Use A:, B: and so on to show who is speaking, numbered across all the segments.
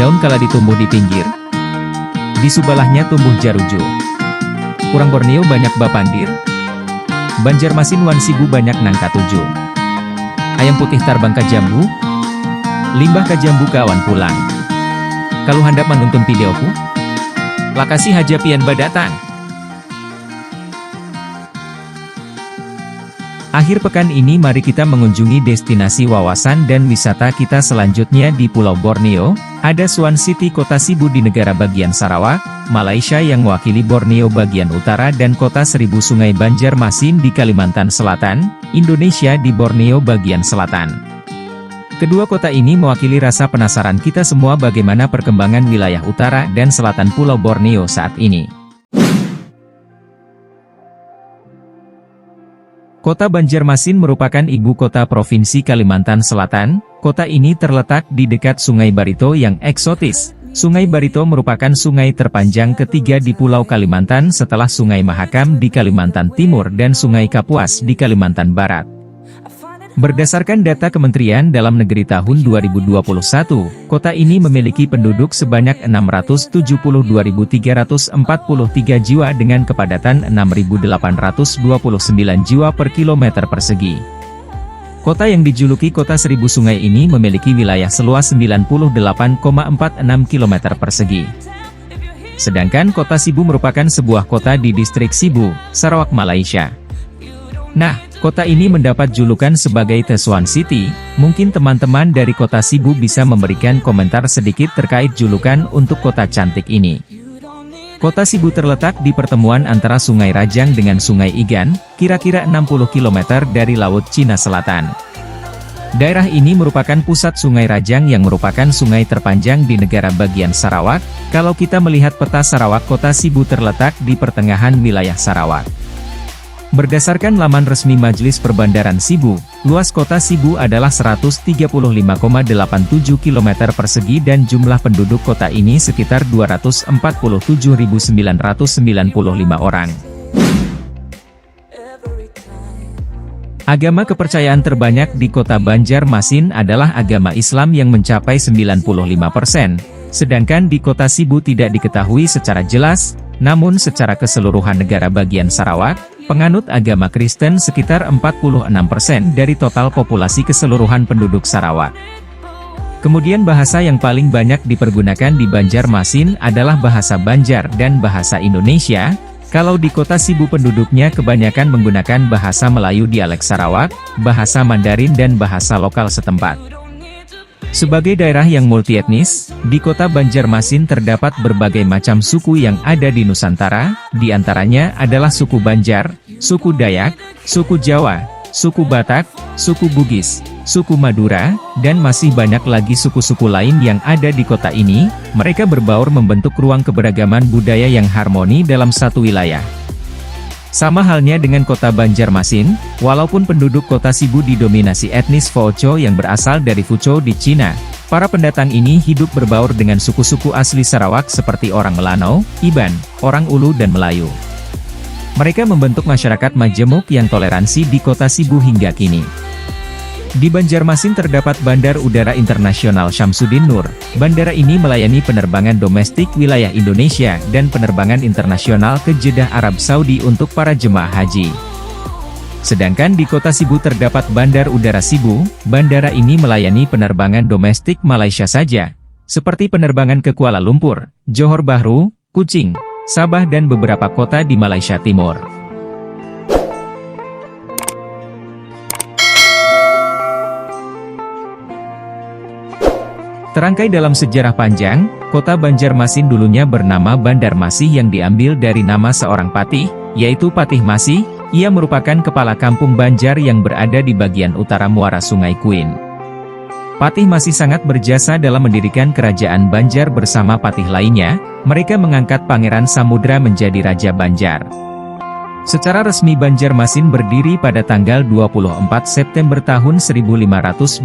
A: daun kaladi tumbuh di pinggir. Di subelahnya tumbuh jarujo. Kurang Borneo banyak bapandir. Banjarmasin wan sibu banyak nangka tujuh. Ayam putih tarbang ka jambu. Limbah ka jambu kawan pulang. Kalau hendak menonton videoku, lakasi haja pian badatang. Akhir pekan ini mari kita mengunjungi destinasi wawasan dan wisata kita selanjutnya di Pulau Borneo. Ada Swan City Kota Sibu di negara bagian Sarawak, Malaysia yang mewakili Borneo bagian utara dan Kota Seribu Sungai Banjarmasin di Kalimantan Selatan, Indonesia di Borneo bagian selatan. Kedua kota ini mewakili rasa penasaran kita semua bagaimana perkembangan wilayah utara dan selatan Pulau Borneo saat ini. Kota Banjarmasin merupakan ibu kota Provinsi Kalimantan Selatan. Kota ini terletak di dekat Sungai Barito yang eksotis. Sungai Barito merupakan sungai terpanjang ketiga di Pulau Kalimantan setelah Sungai Mahakam di Kalimantan Timur dan Sungai Kapuas di Kalimantan Barat. Berdasarkan data Kementerian Dalam Negeri tahun 2021, kota ini memiliki penduduk sebanyak 672.343 jiwa dengan kepadatan 6.829 jiwa per kilometer persegi. Kota yang dijuluki Kota Seribu Sungai ini memiliki wilayah seluas 98,46 km persegi. Sedangkan Kota Sibu merupakan sebuah kota di distrik Sibu, Sarawak, Malaysia. Nah, kota ini mendapat julukan sebagai The Swan City. Mungkin teman-teman dari Kota Sibu bisa memberikan komentar sedikit terkait julukan untuk kota cantik ini. Kota Sibu terletak di pertemuan antara Sungai Rajang dengan Sungai Igan, kira-kira 60 km dari Laut Cina Selatan. Daerah ini merupakan pusat Sungai Rajang yang merupakan sungai terpanjang di negara bagian Sarawak. Kalau kita melihat peta Sarawak, Kota Sibu terletak di pertengahan wilayah Sarawak. Berdasarkan laman resmi Majelis Perbandaran Sibu, luas Kota Sibu adalah 135,87 km persegi dan jumlah penduduk kota ini sekitar 247.995 orang. Agama kepercayaan terbanyak di Kota Banjarmasin adalah agama Islam yang mencapai 95%, sedangkan di Kota Sibu tidak diketahui secara jelas, namun secara keseluruhan negara bagian Sarawak, penganut agama Kristen sekitar 46% dari total populasi keseluruhan penduduk Sarawak. Kemudian bahasa yang paling banyak dipergunakan di Banjarmasin adalah bahasa Banjar dan bahasa Indonesia. Kalau di Kota Sibu penduduknya kebanyakan menggunakan bahasa Melayu dialek Sarawak, bahasa Mandarin dan bahasa lokal setempat. Sebagai daerah yang multietnis, di Kota Banjarmasin terdapat berbagai macam suku yang ada di Nusantara, di antaranya adalah suku Banjar, suku Dayak, suku Jawa, suku Batak, suku Bugis, suku Madura, dan masih banyak lagi suku-suku lain yang ada di kota ini. Mereka berbaur membentuk ruang keberagaman budaya yang harmoni dalam satu wilayah. Sama halnya dengan Kota Banjarmasin, walaupun penduduk Kota Sibu didominasi etnis Foucho yang berasal dari Fuzhou di Cina, para pendatang ini hidup berbaur dengan suku-suku asli Sarawak seperti orang Melanau, Iban, orang Ulu dan Melayu. Mereka membentuk masyarakat majemuk yang toleransi di Kota Sibu hingga kini. Di Banjarmasin terdapat Bandar Udara Internasional Syamsuddin Nur. Bandara ini melayani penerbangan domestik wilayah Indonesia dan penerbangan internasional ke Jeddah Arab Saudi untuk para jemaah haji. Sedangkan di Kota Sibu terdapat Bandar Udara Sibu. Bandara ini melayani penerbangan domestik Malaysia saja, seperti penerbangan ke Kuala Lumpur, Johor Bahru, Kuching, Sabah dan beberapa kota di Malaysia Timur. Terangkai dalam sejarah panjang, Kota Banjarmasin dulunya bernama Bandar Masih yang diambil dari nama seorang patih, yaitu Patih Masih. Ia merupakan kepala kampung Banjar yang berada di bagian utara muara Sungai Kuin. Patih Masih sangat berjasa dalam mendirikan kerajaan Banjar bersama patih lainnya. Mereka mengangkat Pangeran Samudra menjadi Raja Banjar. Secara resmi Banjarmasin berdiri pada tanggal 24 September tahun 1526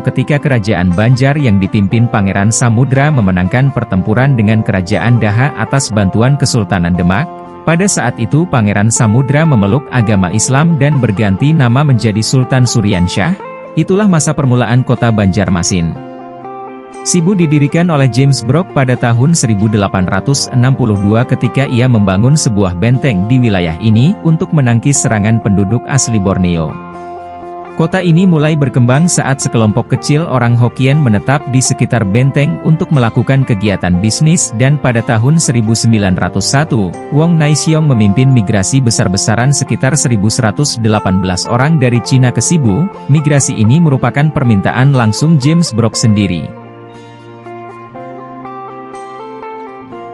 A: ketika Kerajaan Banjar yang dipimpin Pangeran Samudra memenangkan pertempuran dengan Kerajaan Daha atas bantuan Kesultanan Demak. Pada saat itu Pangeran Samudra memeluk agama Islam dan berganti nama menjadi Sultan Suryansyah. Itulah masa permulaan Kota Banjarmasin. Sibu didirikan oleh James Brooke pada tahun 1862 ketika ia membangun sebuah benteng di wilayah ini untuk menangkis serangan penduduk asli Borneo. Kota ini mulai berkembang saat sekelompok kecil orang Hokkien menetap di sekitar benteng untuk melakukan kegiatan bisnis dan pada tahun 1901, Wong Naisiong memimpin migrasi besar-besaran sekitar 1.118 orang dari Cina ke Sibu. Migrasi ini merupakan permintaan langsung James Brooke sendiri.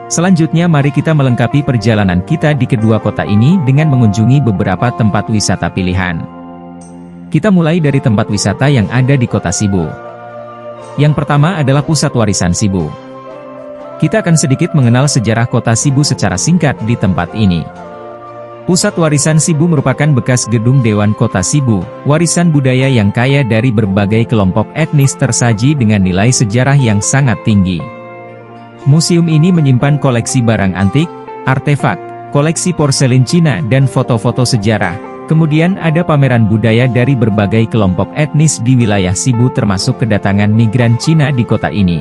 A: Selanjutnya mari kita melengkapi perjalanan kita di kedua kota ini dengan mengunjungi beberapa tempat wisata pilihan. Kita mulai dari tempat wisata yang ada di kota Sibu. Yang pertama adalah Pusat Warisan Sibu. Kita akan sedikit mengenal sejarah kota Sibu secara singkat di tempat ini. Pusat Warisan Sibu merupakan bekas gedung Dewan Kota Sibu, warisan budaya yang kaya dari berbagai kelompok etnis tersaji dengan nilai sejarah yang sangat tinggi. Museum ini menyimpan koleksi barang antik, artefak, koleksi porselin Cina dan foto-foto sejarah. Kemudian ada pameran budaya dari berbagai kelompok etnis di wilayah Sibu termasuk kedatangan migran Cina di kota ini.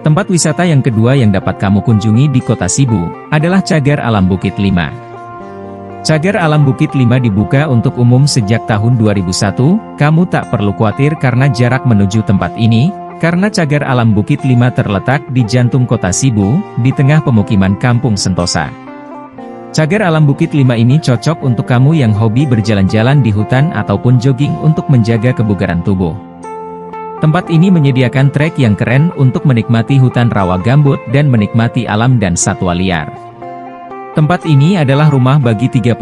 A: Tempat wisata yang kedua yang dapat kamu kunjungi di kota Sibu adalah Cagar Alam Bukit 5. Cagar Alam Bukit 5 dibuka untuk umum sejak tahun 2001. Kamu tak perlu khawatir karena jarak menuju tempat ini, karena Cagar Alam Bukit 5 terletak di jantung kota Sibu, di tengah pemukiman Kampung Sentosa. Cagar Alam Bukit 5 ini cocok untuk kamu yang hobi berjalan-jalan di hutan ataupun jogging untuk menjaga kebugaran tubuh. Tempat ini menyediakan trek yang keren untuk menikmati hutan rawa gambut dan menikmati alam dan satwa liar. Tempat ini adalah rumah bagi 39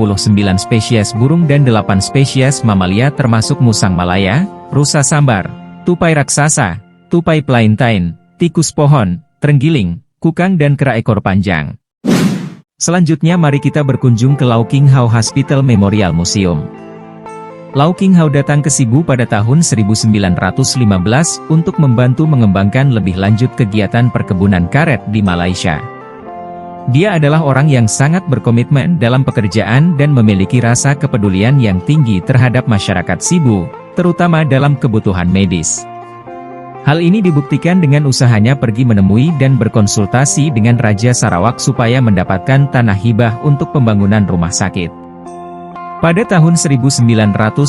A: spesies burung dan 8 spesies mamalia termasuk musang Malaya, rusa sambar, tupai raksasa, tupai plaintain, tikus pohon, terenggiling, kukang dan kera ekor panjang. Selanjutnya mari kita berkunjung ke Lau King Hau Hospital Memorial Museum. Lau King Hau datang ke Sibu pada tahun 1915 untuk membantu mengembangkan lebih lanjut kegiatan perkebunan karet di Malaysia. Dia adalah orang yang sangat berkomitmen dalam pekerjaan dan memiliki rasa kepedulian yang tinggi terhadap masyarakat Sibu, terutama dalam kebutuhan medis. Hal ini dibuktikan dengan usahanya pergi menemui dan berkonsultasi dengan Raja Sarawak supaya mendapatkan tanah hibah untuk pembangunan rumah sakit. Pada tahun 1936,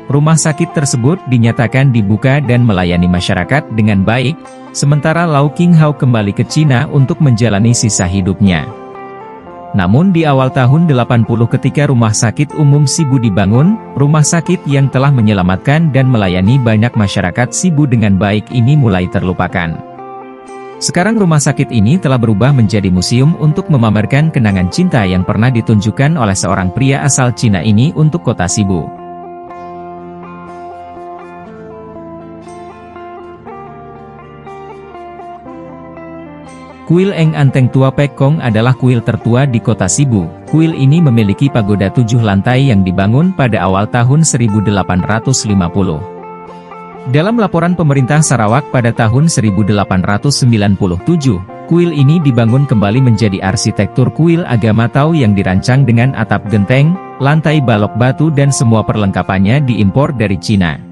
A: rumah sakit tersebut dinyatakan dibuka dan melayani masyarakat dengan baik, sementara Lau King Hau kembali ke Cina untuk menjalani sisa hidupnya. Namun di awal tahun 80 ketika Rumah Sakit Umum Sibu dibangun, rumah sakit yang telah menyelamatkan dan melayani banyak masyarakat Sibu dengan baik ini mulai terlupakan. Sekarang rumah sakit ini telah berubah menjadi museum untuk memamerkan kenangan cinta yang pernah ditunjukkan oleh seorang pria asal Cina ini untuk kota Sibu. Kuil Eng Anteng Tua Pek Kong adalah kuil tertua di kota Sibu. Kuil ini memiliki pagoda 7 lantai yang dibangun pada awal tahun 1850. Dalam laporan pemerintah Sarawak pada tahun 1897, kuil ini dibangun kembali menjadi arsitektur kuil agama Tao yang dirancang dengan atap genteng, lantai balok batu dan semua perlengkapannya diimpor dari Cina.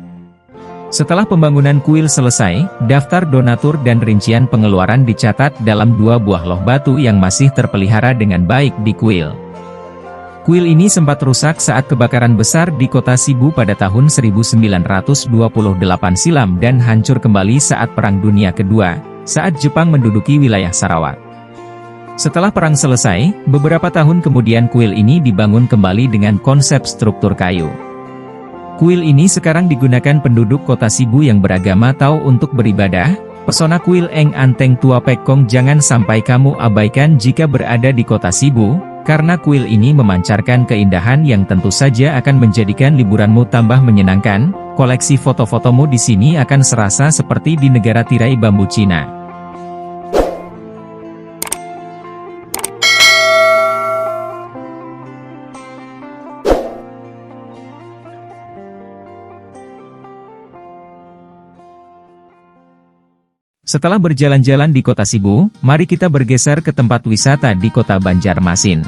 A: Setelah pembangunan kuil selesai, daftar donatur dan rincian pengeluaran dicatat dalam 2 buah loh batu yang masih terpelihara dengan baik di kuil. Kuil ini sempat rusak saat kebakaran besar di kota Sibu pada tahun 1928 silam dan hancur kembali saat Perang Dunia Kedua, saat Jepang menduduki wilayah Sarawak. Setelah perang selesai, beberapa tahun kemudian kuil ini dibangun kembali dengan konsep struktur kayu. Kuil ini sekarang digunakan penduduk kota Sibu yang beragama Tao untuk beribadah. Pesona kuil Eng Anteng Tua Pek Kong jangan sampai kamu abaikan jika berada di kota Sibu, karena kuil ini memancarkan keindahan yang tentu saja akan menjadikan liburanmu tambah menyenangkan. Koleksi foto-fotomu di sini akan serasa seperti di negara tirai bambu Cina. Setelah berjalan-jalan di kota Sibu, mari kita bergeser ke tempat wisata di kota Banjarmasin.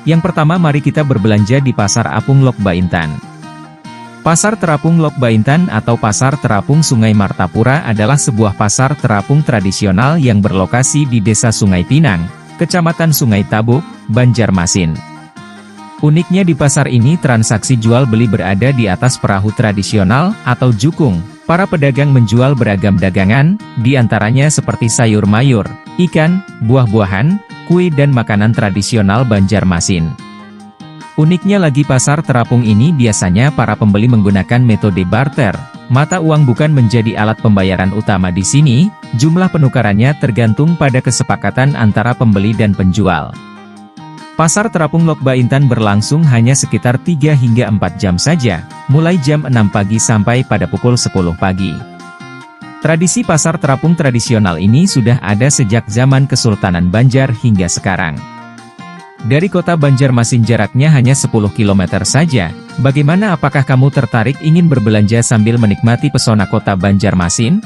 A: Yang pertama mari kita berbelanja di Pasar Apung Lok Baintan. Pasar Terapung Lok Baintan atau Pasar Terapung Sungai Martapura adalah sebuah pasar terapung tradisional yang berlokasi di Desa Sungai Pinang, Kecamatan Sungai Tabuk, Banjarmasin. Uniknya di pasar ini transaksi jual beli berada di atas perahu tradisional atau jukung. Para pedagang menjual beragam dagangan, diantaranya seperti sayur mayur, ikan, buah-buahan, kue dan makanan tradisional Banjarmasin. Uniknya lagi pasar terapung ini biasanya para pembeli menggunakan metode barter. Mata uang bukan menjadi alat pembayaran utama di sini, jumlah penukarannya tergantung pada kesepakatan antara pembeli dan penjual. Pasar terapung Lok Baintan berlangsung hanya sekitar 3 hingga 4 jam saja, mulai jam 6 pagi sampai pada pukul 10 pagi. Tradisi pasar terapung tradisional ini sudah ada sejak zaman Kesultanan Banjar hingga sekarang. Dari kota Banjarmasin jaraknya hanya 10 km saja. Bagaimana, apakah kamu tertarik ingin berbelanja sambil menikmati pesona kota Banjarmasin?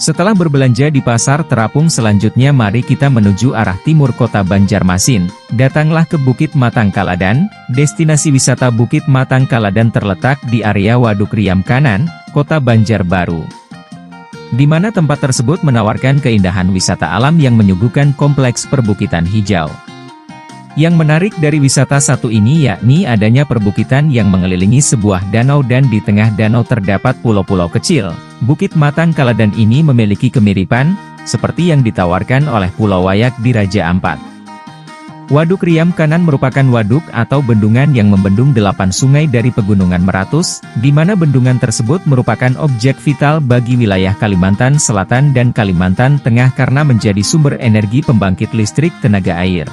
A: Setelah berbelanja di pasar terapung, selanjutnya mari kita menuju arah timur kota Banjarmasin. Datanglah ke Bukit Matang Kaladan. Destinasi wisata Bukit Matang Kaladan terletak di area Waduk Riam Kanan, kota Banjarbaru, di mana tempat tersebut menawarkan keindahan wisata alam yang menyuguhkan kompleks perbukitan hijau. Yang menarik dari wisata satu ini yakni adanya perbukitan yang mengelilingi sebuah danau dan di tengah danau terdapat pulau-pulau kecil. Bukit Matang Kaladan ini memiliki kemiripan, seperti yang ditawarkan oleh Pulau Wayak di Raja Ampat. Waduk Riam Kanan merupakan waduk atau bendungan yang membendung 8 sungai dari Pegunungan Meratus, di mana bendungan tersebut merupakan objek vital bagi wilayah Kalimantan Selatan dan Kalimantan Tengah karena menjadi sumber energi pembangkit listrik tenaga air.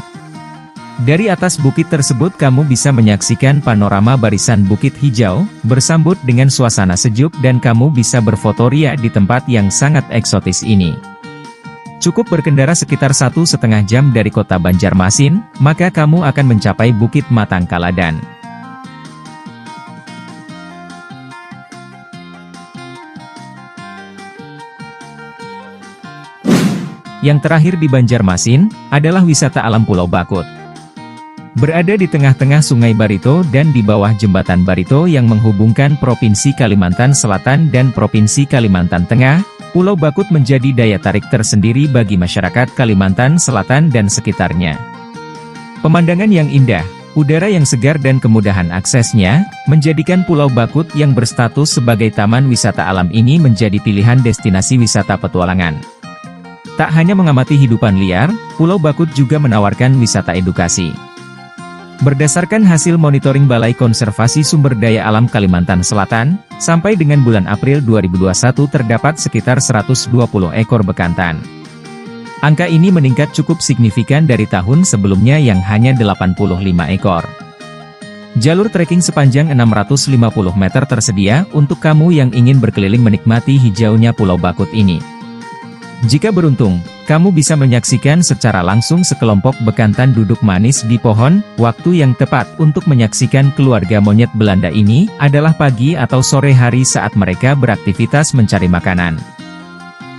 A: Dari atas bukit tersebut kamu bisa menyaksikan panorama barisan bukit hijau, bersambut dengan suasana sejuk dan kamu bisa berfotoria di tempat yang sangat eksotis ini. Cukup berkendara sekitar 1,5 jam dari kota Banjarmasin, maka kamu akan mencapai Bukit Matang Kaladan. Yang terakhir di Banjarmasin, adalah wisata alam Pulau Bakut. Berada di tengah-tengah Sungai Barito dan di bawah Jembatan Barito yang menghubungkan Provinsi Kalimantan Selatan dan Provinsi Kalimantan Tengah, Pulau Bakut menjadi daya tarik tersendiri bagi masyarakat Kalimantan Selatan dan sekitarnya. Pemandangan yang indah, udara yang segar dan kemudahan aksesnya, menjadikan Pulau Bakut yang berstatus sebagai taman wisata alam ini menjadi pilihan destinasi wisata petualangan. Tak hanya mengamati hidupan liar, Pulau Bakut juga menawarkan wisata edukasi. Berdasarkan hasil monitoring Balai Konservasi Sumber Daya Alam Kalimantan Selatan, sampai dengan bulan April 2021 terdapat sekitar 120 ekor bekantan. Angka ini meningkat cukup signifikan dari tahun sebelumnya yang hanya 85 ekor. Jalur trekking sepanjang 650 meter tersedia untuk kamu yang ingin berkeliling menikmati hijaunya Pulau Bakut ini. Jika beruntung, kamu bisa menyaksikan secara langsung sekelompok bekantan duduk manis di pohon. Waktu yang tepat untuk menyaksikan keluarga monyet Belanda ini adalah pagi atau sore hari saat mereka beraktivitas mencari makanan.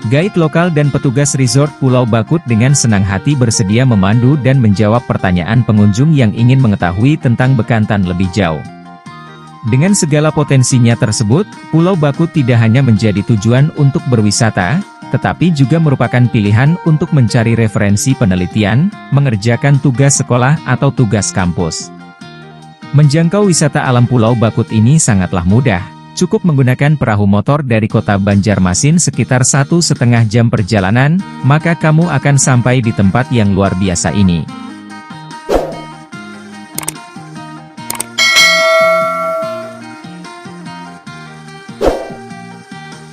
A: Guide lokal dan petugas resort Pulau Bakut dengan senang hati bersedia memandu dan menjawab pertanyaan pengunjung yang ingin mengetahui tentang bekantan lebih jauh. Dengan segala potensinya tersebut, Pulau Bakut tidak hanya menjadi tujuan untuk berwisata, tetapi juga merupakan pilihan untuk mencari referensi penelitian, mengerjakan tugas sekolah atau tugas kampus. Menjangkau wisata alam Pulau Bakut ini sangatlah mudah, cukup menggunakan perahu motor dari kota Banjarmasin sekitar 1,5 jam perjalanan, maka kamu akan sampai di tempat yang luar biasa ini.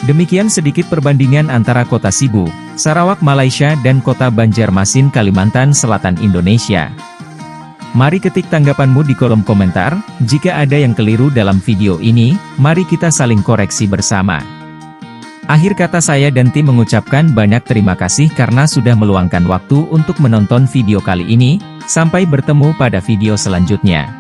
A: Demikian sedikit perbandingan antara kota Sibu, Sarawak Malaysia dan kota Banjarmasin Kalimantan Selatan Indonesia. Mari ketik tanggapanmu di kolom komentar. Jika ada yang keliru dalam video ini, mari kita saling koreksi bersama. Akhir kata saya dan tim mengucapkan banyak terima kasih karena sudah meluangkan waktu untuk menonton video kali ini. Sampai bertemu pada video selanjutnya.